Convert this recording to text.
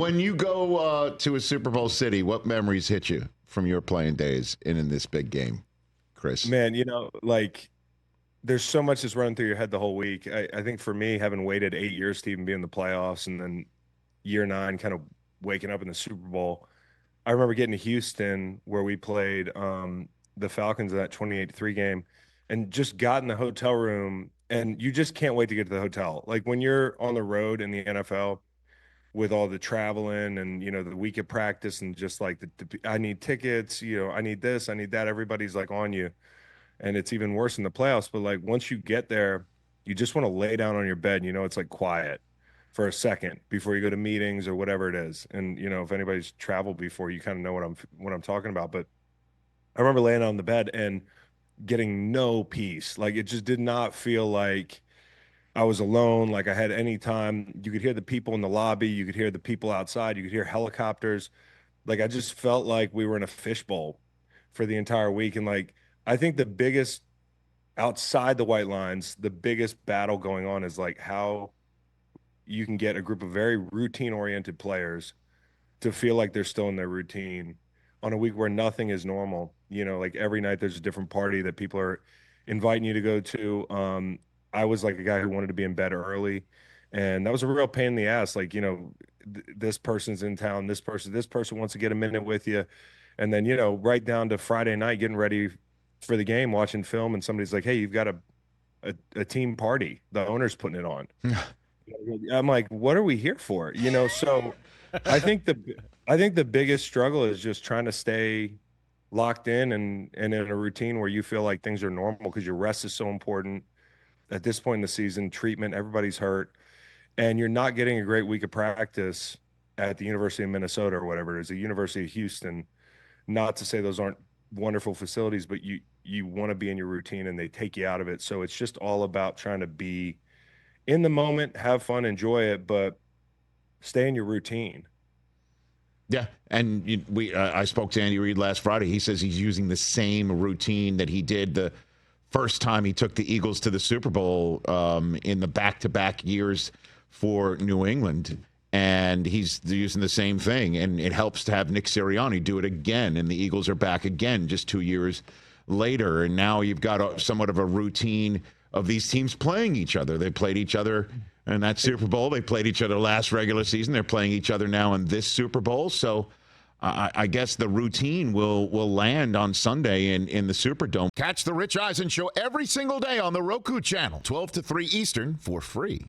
When you go to a Super Bowl city, what memories hit you from your playing days in this big game, Chris? Man, there's so much that's running through your head the whole week. I think for me, having waited 8 years to even be in the playoffs and then year 9 kind of waking up in the Super Bowl, I remember getting to Houston where we played the Falcons in that 28-3 game and just got in the hotel room, and you just can't wait to get to the hotel. Like when you're on the road in the NFL with all the traveling and, the week of practice and just like I need tickets, I need this, I need that. Everybody's like on you. And it's even worse in the playoffs. But like once you get there, you just want to lay down on your bed. It's like quiet for a second before you go to meetings or whatever it is. And if anybody's traveled before, you kind of know what I'm talking about. But I remember laying on the bed and getting no peace. Like it just did not feel like I was alone, like I had any time. You could hear the people in the lobby, you could hear the people outside, you could hear helicopters. Like I just felt like we were in a fishbowl for the entire week. And like I think the biggest outside the white lines, the biggest battle going on is like how you can get a group of very routine oriented players to feel like they're still in their routine on a week where nothing is normal. Like every night there's a different party that people are inviting you to go to. I was like a guy who wanted to be in bed early, and that was a real pain in the ass. Like, this person's in town, this person wants to get a minute with you. And then, right down to Friday night, getting ready for the game, watching film, and somebody's like, hey, you've got a team party. The owner's putting it on. I'm like, what are we here for? So I think the biggest struggle is just trying to stay locked in and in a routine where you feel like things are normal because your rest is so important at this point in the season. Treatment, everybody's hurt, and you're not getting a great week of practice at the University of Minnesota or whatever it is, the University of Houston. Not to say those aren't wonderful facilities, but you want to be in your routine and they take you out of it. So it's just all about trying to be in the moment, have fun, enjoy it, but stay in your routine. Yeah, and I spoke to Andy Reid last Friday. He says he's using the same routine that he did the first time he took the Eagles to the Super Bowl in the back-to-back years for New England, and he's using the same thing, and it helps to have Nick Sirianni do it again, and the Eagles are back again just 2 years later, and now you've got somewhat of a routine of these teams playing each other. They played each other in that Super Bowl. They played each other last regular season. They're playing each other now in this Super Bowl. So I guess the routine will land on Sunday in the Superdome. Catch the Rich Eisen Show every single day on the Roku Channel, 12 to 3 Eastern, for free.